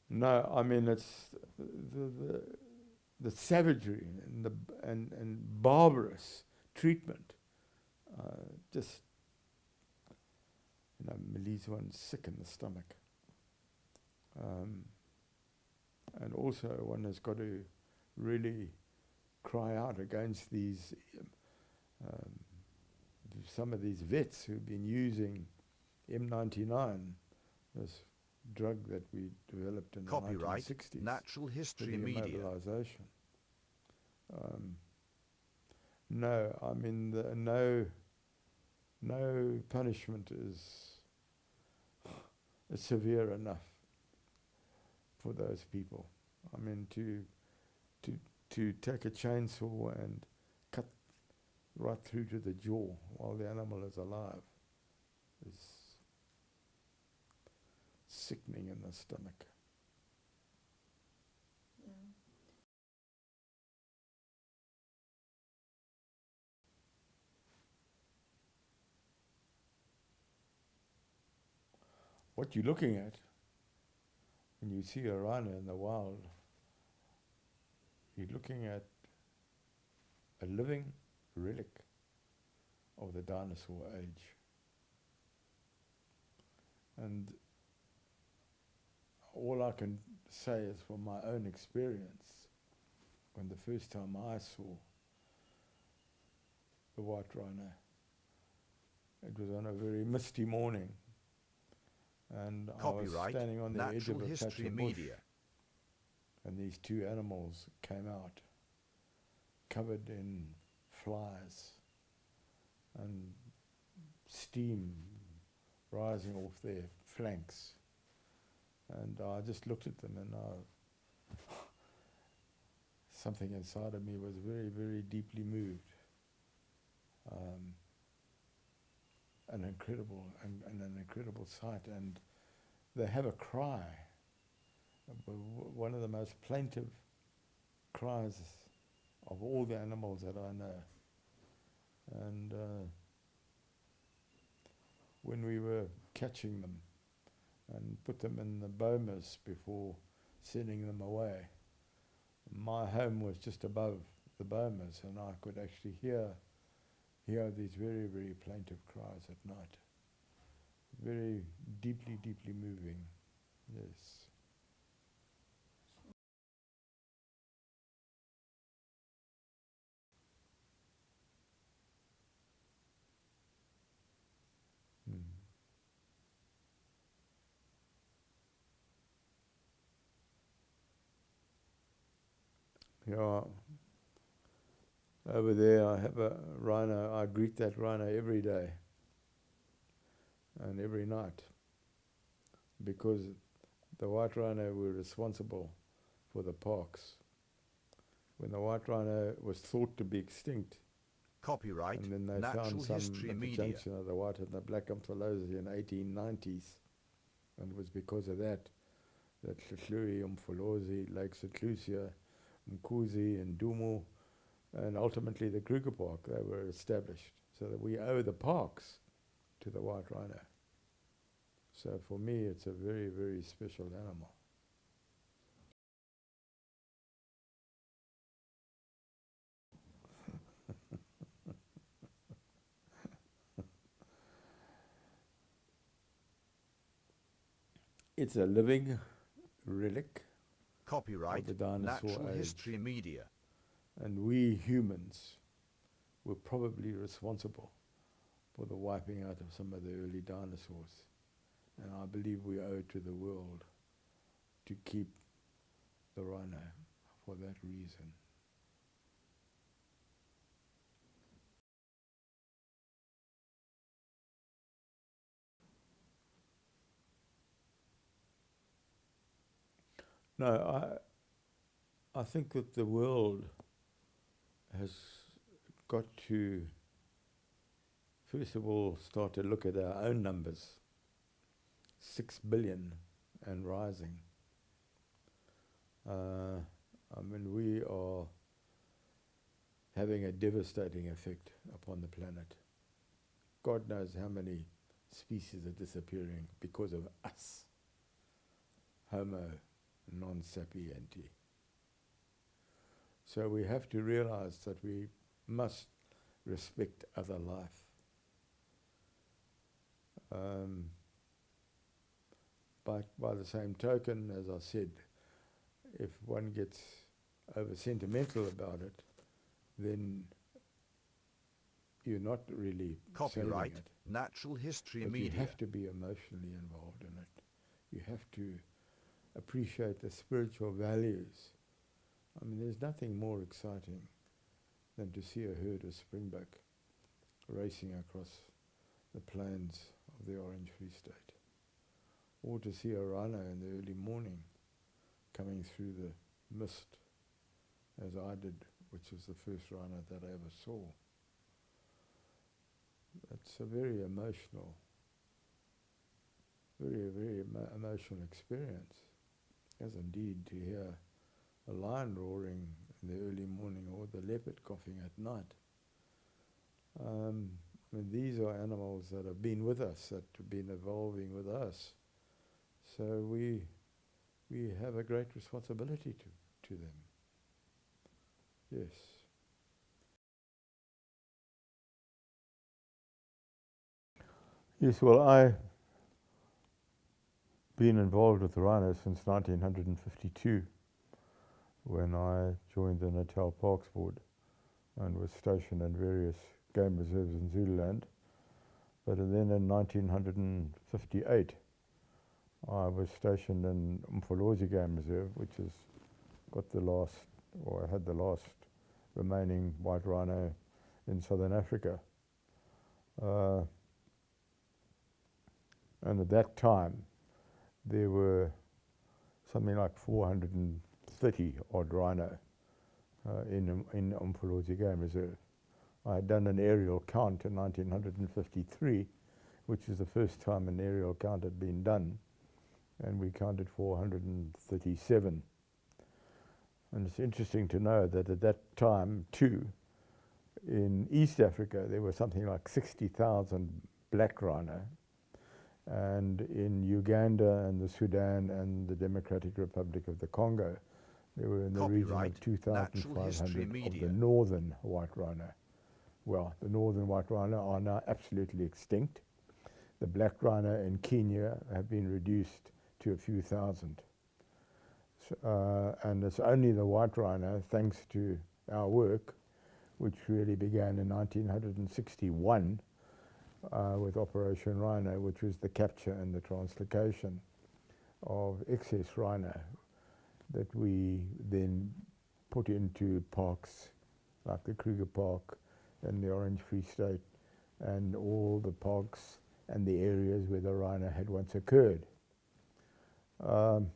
No, I mean it's the the savagery and and barbarous treatment. Just leaves one sick in the stomach. Um, and also one has got to really cry out against these um, some of these vets who've been using M99, this drug that we developed in the Copyright 1960s Natural for History the Media. immobilization. No, I mean no punishment is severe enough for those people. I mean to to take a chainsaw and cut right through to the jaw while the animal is alive is sickening in the stomach. Yeah. What you're looking at when you see a rhino in the wild, you're looking at a living relic of the dinosaur age. And all I can say is from my own experience, when the first time I saw the white rhino, it was on a very misty morning, and I was Copyright standing on the edge of Natural a patch History of bush, Media. and these two animals came out, covered in flies and steam rising off their flanks. And I just looked at them, and something inside of me was very, very deeply moved. An incredible sight, and they have a cry, one of the most plaintive cries of all the animals that I know. And when we were catching them and put them in the bomas before sending them away, my home was just above the bomas, and I could actually hear these very, very plaintive cries at night. Very deeply, deeply moving. Yes. Mm. Yeah. Over there, I have a rhino. I greet that rhino every day and every night, because the white rhino were responsible for the parks. When the white rhino was thought to be extinct, Copyright and then they found Natural some History at the Media. junction of the white and the black Umfolozi in 1890s, and it was because of that Tlhtlui, Umfolozi, Lake St. Lucia, Mkuzi and Dumo, and ultimately the Kruger Park, they were established. So that we owe the parks to the white rhino. So for me, it's a very, very special animal. It's a living relic of Copyright the dinosaur Natural age. History Media. And we humans were probably responsible for the wiping out of some of the early dinosaurs. And I believe we owe it to the world to keep the rhino for that reason. No, I think that the world has got to, first of all, start to look at our own numbers. 6 billion and rising. I mean, we are having a devastating effect upon the planet. God knows how many species are disappearing because of us, Homo non-sapienti. So we have to realize that we must respect other life. But by the same token, as I said, if one gets over sentimental about it, then you're not really Copyright saving it. Natural History But Media. you have to be emotionally involved in it. You have to appreciate the spiritual values. I mean, there's nothing more exciting than to see a herd of springbok racing across the plains of the Orange Free State, or to see a rhino in the early morning coming through the mist, as I did, which was the first rhino that I ever saw. It's a very emotional, very emotional experience, as indeed to hear a lion roaring in the early morning or the leopard coughing at night. I mean, these are animals that have been with us, that have been evolving with us. So we have a great responsibility to them. Yes. Yes, well, I've been involved with the rhinos since 1952, when I joined the Natal Parks Board and was stationed in various game reserves in Zululand. But then in 1958, I was stationed in Umfolozi Game Reserve, which has got the last, or had the last remaining white rhino in southern Africa. And at that time, there were something like 430 odd rhino in Umfolozi Game Reserve. I had done an aerial count in 1953, which is the first time an aerial count had been done, and we counted 437. And it's interesting to know that at that time, too, in East Africa, there were something like 60,000 black rhino, and in Uganda and the Sudan and the Democratic Republic of the Congo, there were in the region of 2,500 of the northern white rhino. Well, the northern white rhino are now absolutely extinct. The black rhino in Kenya have been reduced to a few thousand. So, and it's only the white rhino, thanks to our work, which really began in 1961 with Operation Rhino, which was the capture and the translocation of excess rhino that we then put into parks like the Kruger Park and the Orange Free State and all the parks and the areas where the rhino had once occurred. And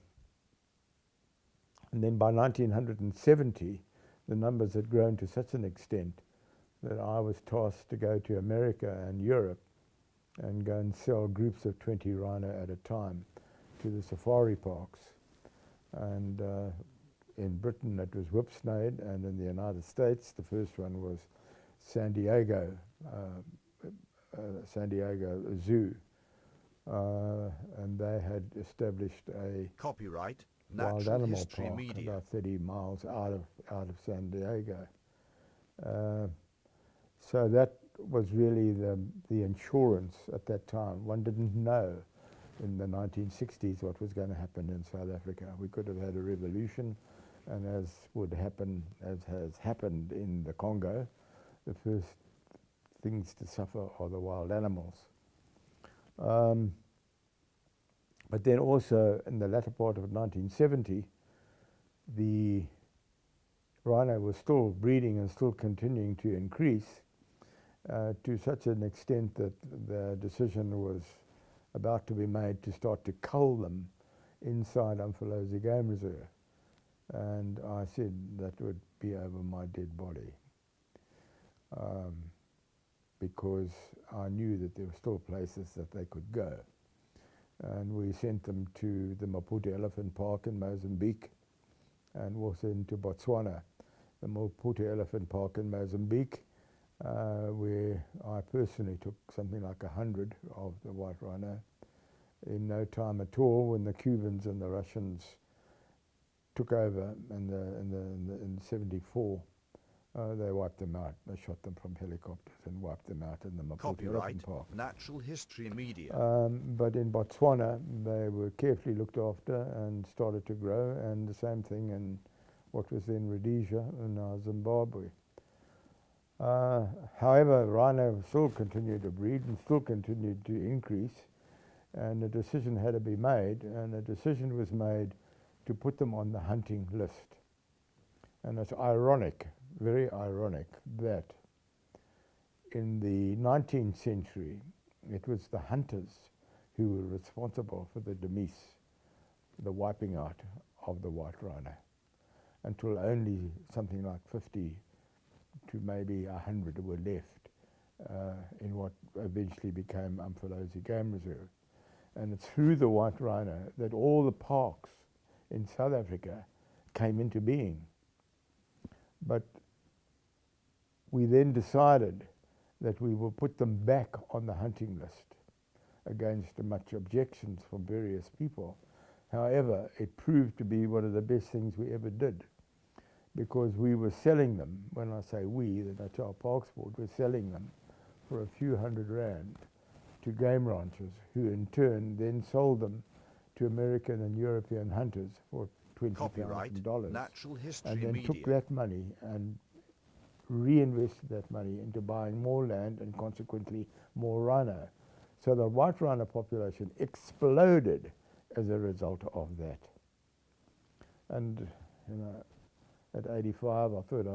then by 1970, the numbers had grown to such an extent that I was tasked to go to America and Europe and go and sell groups of 20 rhino at a time to the safari parks. And in Britain it was Whipsnade, and in the United States the first one was San Diego Zoo, and they had established a Copyright wild Natural animal History park Media. about 30 miles out of San Diego. So that was really the insurance at that time. One didn't know in the 1960s what was going to happen in South Africa. We could have had a revolution, and as would happen, as has happened in the Congo, the first things to suffer are the wild animals. But then also in the latter part of 1970, the rhino was still breeding and still continuing to increase to such an extent that the decision was about to be made to start to cull them inside Umfolozi Game Reserve. And I said that would be over my dead body, because I knew that there were still places that they could go. And we sent them to the Maputo Elephant Park in Mozambique, and also into Botswana. The Maputo Elephant Park in Mozambique, where I personally took something like 100 of the white rhino in no time at all, when the Cubans and the Russians took over in '74. They wiped them out. They shot them from helicopters and wiped them out in the Maputo Open Copyright Park. Natural History Media. But in Botswana, they were carefully looked after and started to grow, and the same thing in what was then Rhodesia and now Zimbabwe. However, rhino still continued to breed and still continued to increase, and a decision had to be made, and a decision was made to put them on the hunting list. And it's ironic, very ironic, that in the 19th century, it was the hunters who were responsible for the demise, the wiping out of the white rhino, until only something like 50 to maybe 100 were left in what eventually became Umfolozi Game Reserve. And it's through the white rhino that all the parks in South Africa came into being. But we then decided that we will put them back on the hunting list against much objections from various people. However, it proved to be one of the best things we ever did, because we were selling them, when I say we, the Natal Parks Board, were selling them for a few R100 to game ranchers, who in turn then sold them to American and European hunters for Copyright $20,000. Natural History And then Media. took that money and reinvested that money into buying more land and consequently more rhino. So the white rhino population exploded as a result of that. And you know, at 85, I thought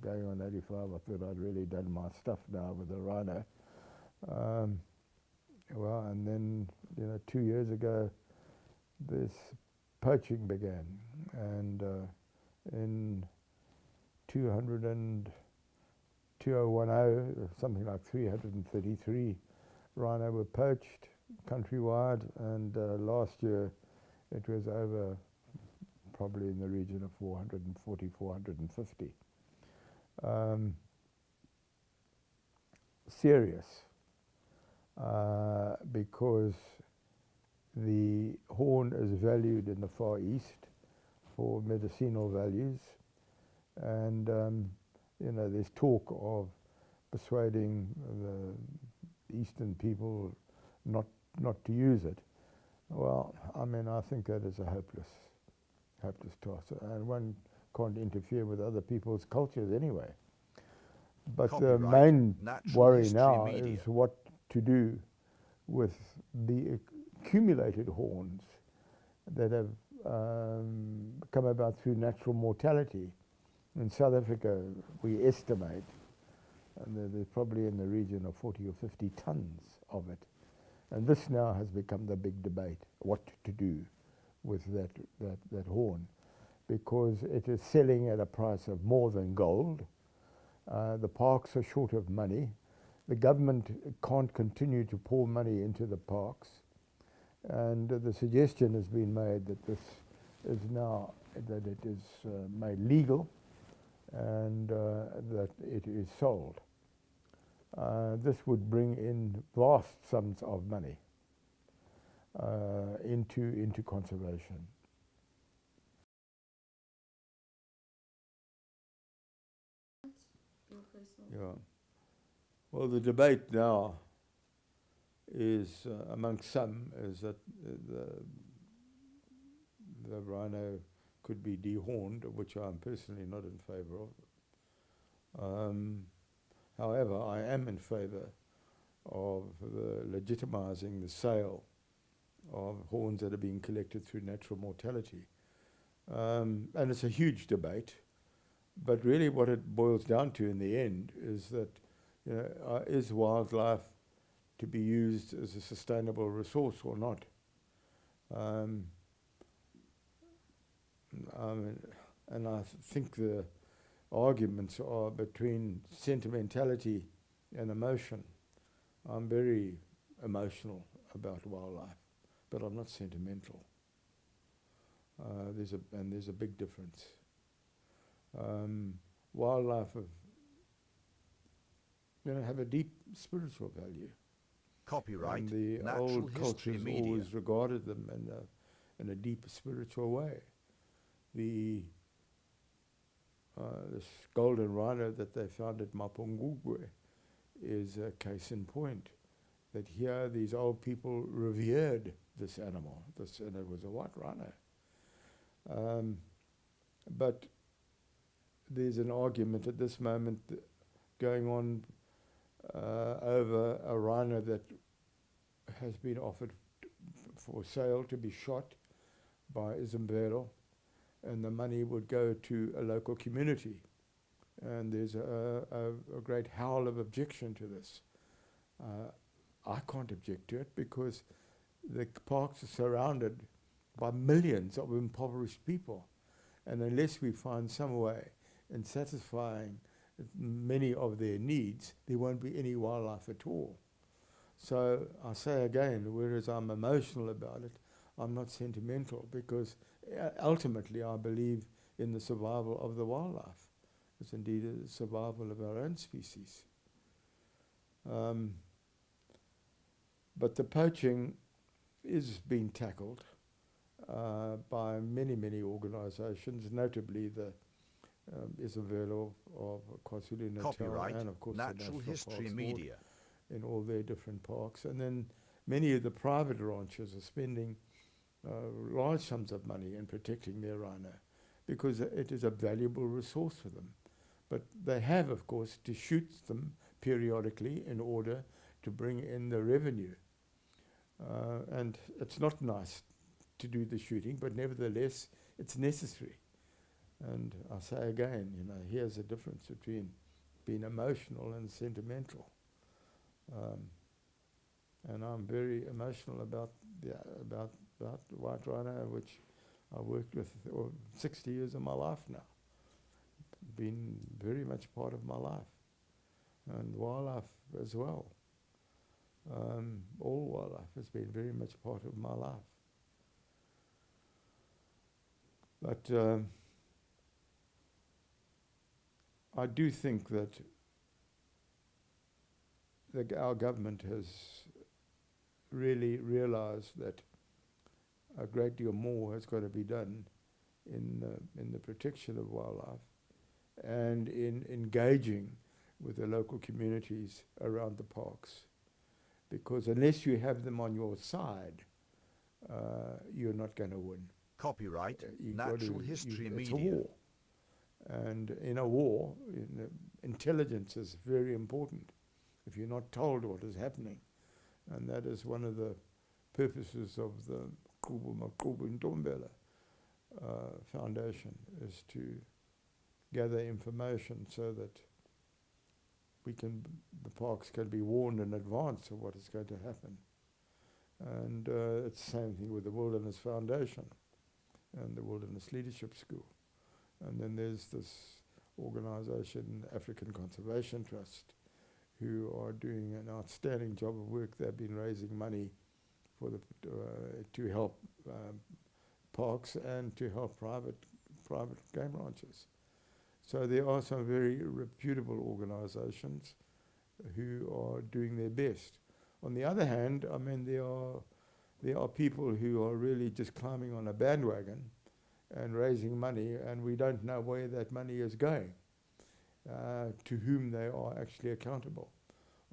going on 85, I thought I'd really done my stuff now with the rhino. Well, and then 2 years ago, this poaching began, and in 2010, something like 333 rhino were poached countrywide, and last year it was over, probably in the region of 440, 450. Serious, because the horn is valued in the Far East for medicinal values, and there's talk of persuading the Eastern people not to use it. Well, I mean, I think that is a hopeless task, and one can't interfere with other people's cultures anyway. But the main worry now is what to do with the accumulated horns that have come about through natural mortality. In South Africa, we estimate, and there's probably in the region of 40 or 50 tons of it. And this now has become the big debate, what to do with that horn, because it is selling at a price of more than gold. The parks are short of money. The government can't continue to pour money into the parks. And the suggestion has been made that this is now, that it is made legal, and that it is sold. This would bring in vast sums of money into conservation. Yeah. Well, the debate now is amongst some is that the rhino could be dehorned, which I'm personally not in favour of. However, I am in favour of legitimising the sale of horns that are being collected through natural mortality. And it's a huge debate, but really what it boils down to in the end is that, is wildlife to be used as a sustainable resource or not? And I think the arguments are between sentimentality and emotion. I'm very emotional about wildlife, but I'm not sentimental. There's a big difference. Wildlife have a deep spiritual value. Copyright And the Natural old History cultures Media. always regarded them in a deep spiritual way. the this golden rhino that they found at Mapungubwe is a case in point. That here these old people revered this animal, and it was a white rhino. But there's an argument at this moment going on over a rhino that has been offered for sale to be shot by Isambero, and the money would go to a local community. And there's a great howl of objection to this. I can't object to it because the parks are surrounded by millions of impoverished people. And unless we find some way in satisfying many of their needs, there won't be any wildlife at all. So I say again, whereas I'm emotional about it, I'm not sentimental, because ultimately I believe in the survival of the wildlife. It's indeed a survival of our own species. But the poaching is being tackled by many, many organisations, notably the Isabel of KwaZulu-Natal, Copyright, and of course the Natural National History Parks Board Media. in all their different parks. And then many of the private ranchers are spending large sums of money in protecting their rhino, because it is a valuable resource for them. But they have, of course, to shoot them periodically in order to bring in the revenue. And it's not nice to do the shooting, but nevertheless, it's necessary. And I say again, here's the difference between being emotional and sentimental. And I'm very emotional about the white rhino, which I worked with 60 years of my life now. Been very much part of my life, and wildlife as well. All wildlife has been very much part of my life. But I do think that our government has really realized that a great deal more has got to be done in the protection of wildlife and in engaging with the local communities around the parks. Because unless you have them on your side, you're not going to win. Copyright, Natural History It's Media. a war. And in a war, intelligence is very important if you're not told what is happening. And that is one of the purposes of the Kubu Makubu Ntombela Foundation, is to gather information so that the parks can be warned in advance of what is going to happen. And it's the same thing with the Wilderness Foundation and the Wilderness Leadership School. And then there's this organisation, African Conservation Trust, who are doing an outstanding job of work. They've been raising money for to help parks and to help private game ranches. So there are some very reputable organisations who are doing their best. On the other hand, I mean, there are people who are really just climbing on a bandwagon and raising money, and we don't know where that money is going, to whom they are actually accountable.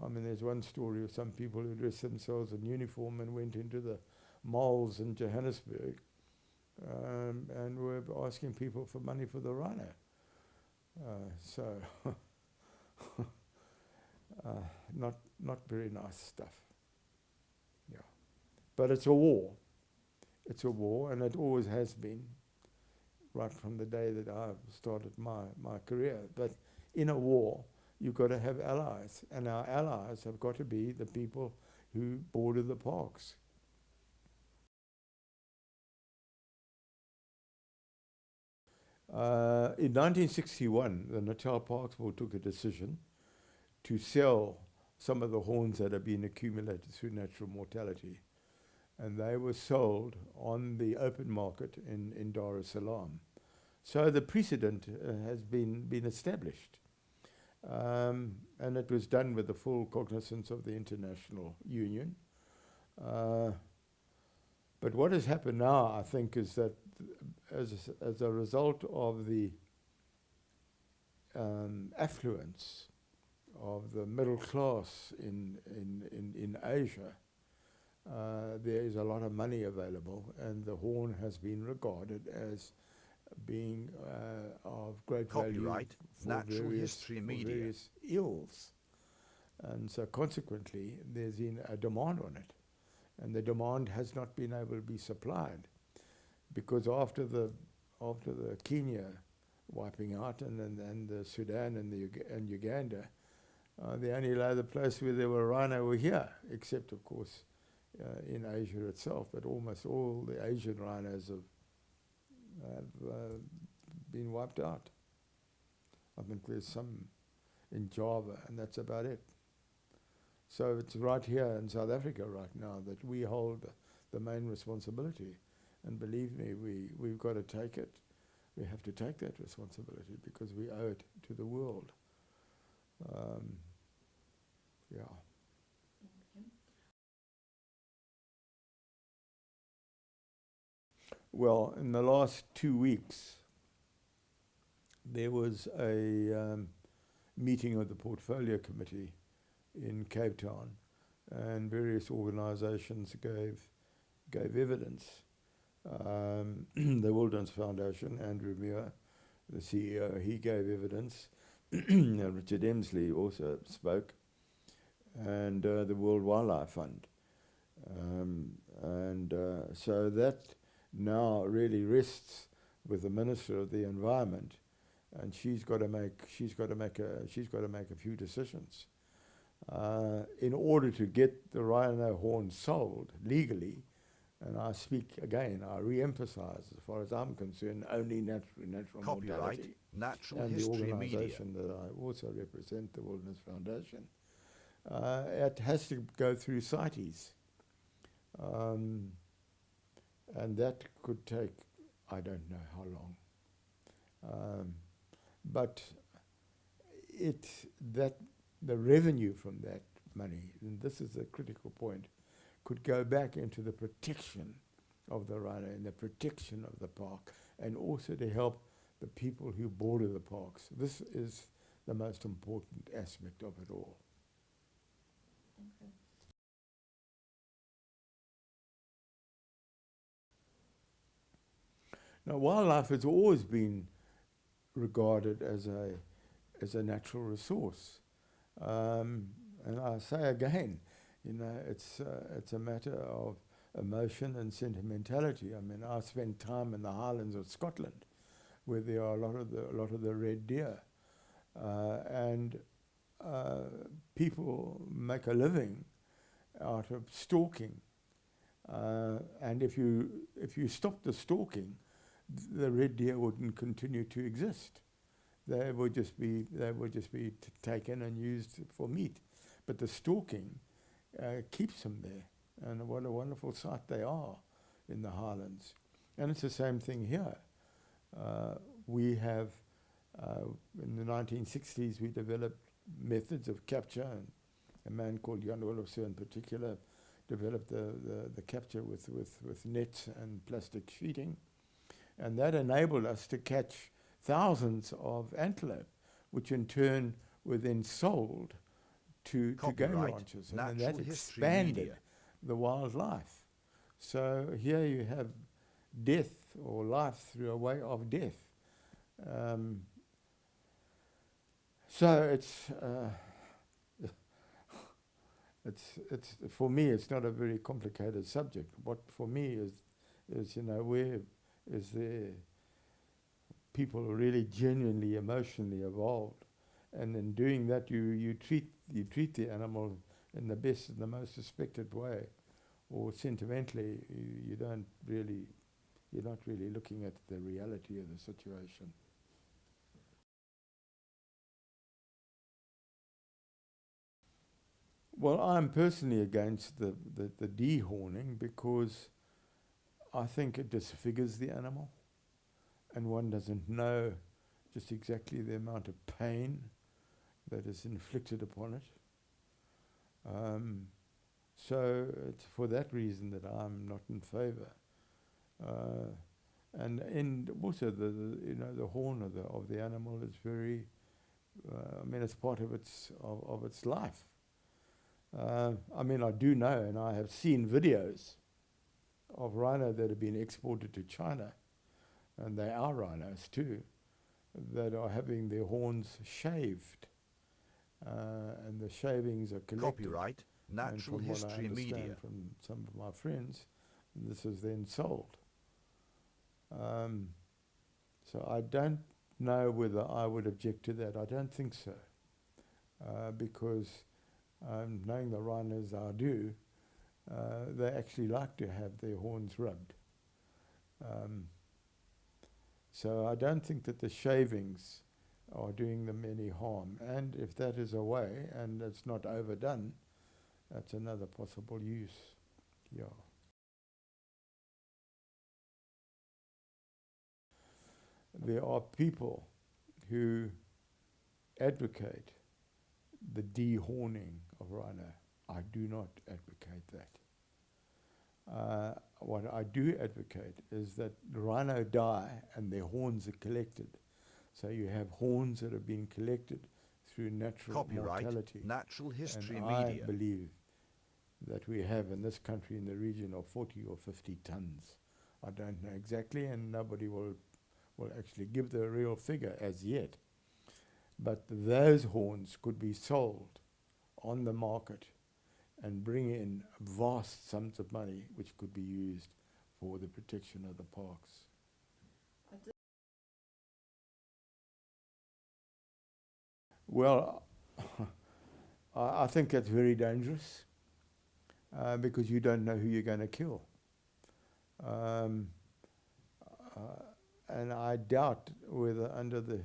I mean, there's one story of some people who dressed themselves in uniform and went into the malls in Johannesburg and were asking people for money for the rhino. So, not very nice stuff. Yeah, but it's a war. It's a war, and it always has been, right from the day that I started my career. But in a war, you've got to have allies, and our allies have got to be the people who border the parks. In 1961, the Natal Parks Board took a decision to sell some of the horns that had been accumulated through natural mortality. And they were sold on the open market in Dar es Salaam. So the precedent has been established. And it was done with the full cognizance of the International Union. But what has happened now, I think, is that as a result of the affluence of the middle class in Asia, there is a lot of money available, and the horn has been regarded as being of great Copyright, value Natural History Media. for various ills. And so consequently, there's been a demand on it. And the demand has not been able to be supplied, because after the Kenya wiping out and the Sudan and Uganda, the only other place where there were rhino were here, except of course in Asia itself. But almost all the Asian rhinos have been wiped out. I think there's some in Java, and that's about it. So it's right here in South Africa right now that we hold the main responsibility. And believe me, we've got to take it. We have to take that responsibility because we owe it to the world. Yeah. Well, in the last 2 weeks, there was a meeting of the Portfolio Committee in Cape Town, and various organisations gave evidence. The Wilderness Foundation, Andrew Muir, the CEO, he gave evidence. Richard Emsley also spoke, and the World Wildlife Fund. So that now really rests with the Minister of the Environment, and she's got to make a few decisions in order to get the rhino horn sold legally. And I speak again, I re-emphasize, as far as I'm concerned, only natural Copyright, mortality. Natural And the History Media. organisation that I also represent, the Wilderness Foundation, it has to go through CITES. And that could take, I don't know how long. But the revenue from that money, and this is a critical point, could go back into the protection of the rhino and the protection of the park, and also to help the people who border the parks. This is the most important aspect of it all. Okay. Now, wildlife has always been regarded as a natural resource, and I say again, it's a matter of emotion and sentimentality. I mean, I spent time in the Highlands of Scotland, where there are a lot of the red deer, and people make a living out of stalking. And if you stop the stalking, the red deer wouldn't continue to exist. They would just be taken and used for meat. But the stalking keeps them there, and what a wonderful sight they are in the Highlands. And it's the same thing here. We have, in the 1960s, we developed methods of capture, and a man called Jan Olofsson in particular developed the capture with nets and plastic sheeting. And that enabled us to catch thousands of antelope, which in turn were then sold to game ranchers. And then that expanded the wildlife. So here you have death or life through a way of death. So it's for me, it's not a very complicated subject. What for me is where is there people really genuinely emotionally evolved, and in doing that you treat the animal in the best and the most respected way, or sentimentally you're not really looking at the reality of the situation. Well, I'm personally against the dehorning, because I think it disfigures the animal, and one doesn't know just exactly the amount of pain that is inflicted upon it. So it's for that reason that I'm not in favour. And also the horn of the animal is very, I mean, it's part of its life. I mean, I do know, and I have seen videos of rhino that have been exported to China, and they are rhinos too, that are having their horns shaved, and the shavings are collected. Copyright Natural And from what I History understand Media. from some of my friends, this is then sold. So I don't know whether I would object to that. I don't think so, because knowing the rhinos I do, they actually like to have their horns rubbed. So I don't think that the shavings are doing them any harm. And if that is a way, and it's not overdone, that's another possible use. Yeah. There are people who advocate the dehorning of rhino. I do not advocate that. What I do advocate is that the rhino die and their horns are collected. So you have horns that have been collected through natural Copyright mortality. Natural History And Media. I believe that we have in this country in the region of 40 or 50 tons. I don't know exactly, and nobody will actually give the real figure as yet. But those horns could be sold on the market and bring in vast sums of money which could be used for the protection of the parks. Well, I think that's very dangerous, because you don't know who you're going to kill. And I doubt whether under the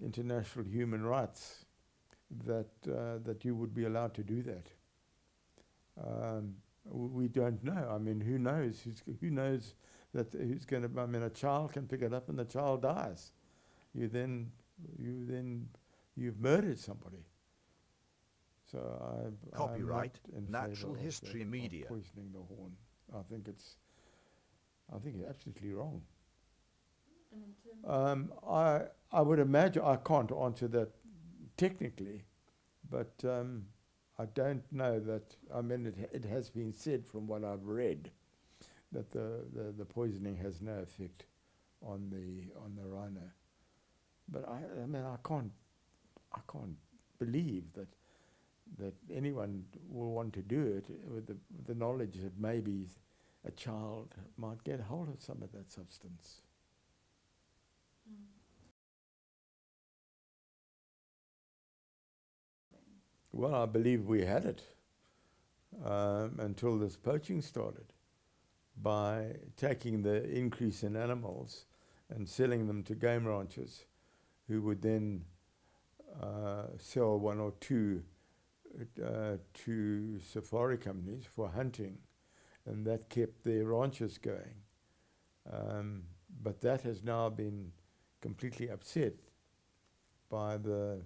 international human rights that you would be allowed to do that. We don't know. I mean, who knows? Who knows that who's going to? I mean, a child can pick it up and the child dies. You've murdered somebody. So Copyright I'm not in Natural favour of History that, Media. of poisoning the horn. I think it's absolutely wrong. And in terms I would imagine, I can't answer that technically, but I don't know that. I mean, it has been said from what I've read that the poisoning has no effect on the rhino. But I mean, I can't believe that anyone will want to do it with the knowledge that maybe a child might get hold of some of that substance. Well, I believe we had it until this poaching started, by taking the increase in animals and selling them to game ranchers, who would then sell one or two to safari companies for hunting, and that kept their ranches going. But that has now been completely upset by the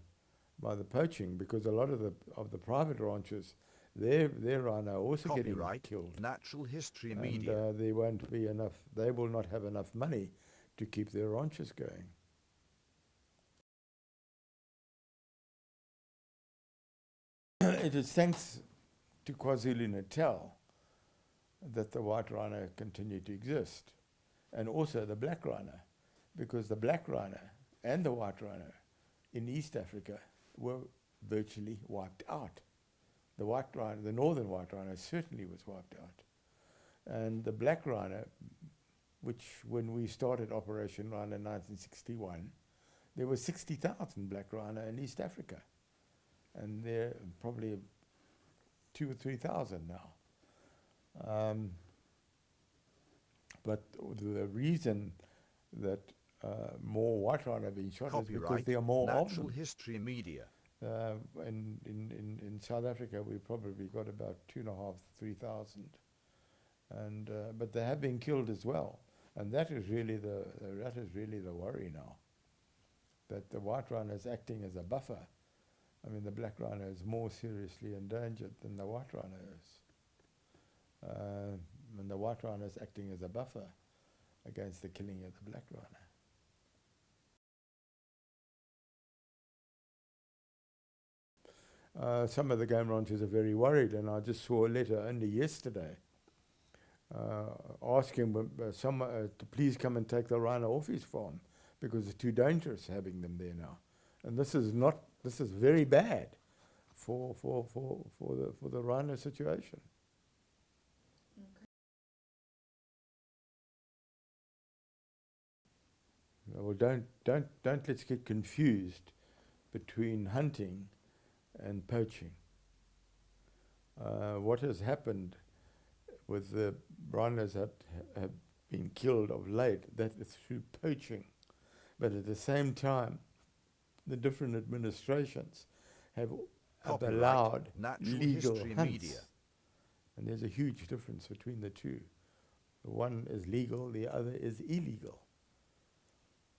poaching, because a lot of the private ranchers, their rhino are also getting Copyright killed. Natural History And Media. there won't be enough. They will not have enough money to keep their ranches going. It is thanks to KwaZulu-Natal that the white rhino continued to exist, and also the black rhino, because the black rhino and the white rhino in East Africa were virtually wiped out. The white rhino, the northern white rhino, certainly was wiped out. And the black rhino, which when we started Operation Rhino in 1961, there were 60,000 black rhino in East Africa. And there are probably 2,000 or 3,000 now. But the reason that more white rhino are being shot is because Copyright there are more of Natural them. History Media. In South Africa, we probably got about 2,500, 3,000, and but they have been killed as well, and that is really the worry now. That the white rhino is acting as a buffer. I mean, the black rhino is more seriously endangered than the white rhino is, and the white rhino is acting as a buffer against the killing of the black rhino. Some of the game ranchers are very worried, and I just saw a letter only yesterday asking to please come and take the rhino off his farm because it's too dangerous having them there now. And this is very bad for the rhino situation. Okay. Well, don't let's get confused between hunting and poaching. What has happened with the rhinos that have been killed of late, that is through poaching. But at the same time, the different administrations have Copyright, allowed Natural legal History hunts. Media. And there's a huge difference between the two. The one is legal, the other is illegal.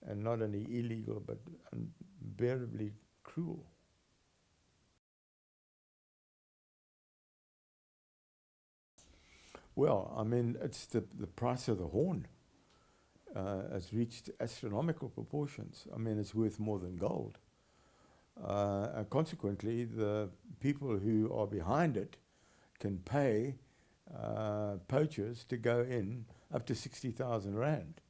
And not only illegal, but unbearably cruel. Well, I mean, it's the price of the horn has reached astronomical proportions. I mean, it's worth more than gold. And consequently, the people who are behind it can pay poachers to go in up to 60,000 rand.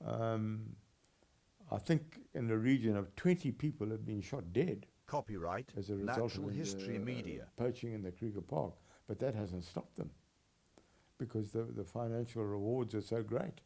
I think in the region of 20 people have been shot dead Copyright, as a result Natural of History Media. poaching in the Kruger Park. But that hasn't stopped them because the financial rewards are so great.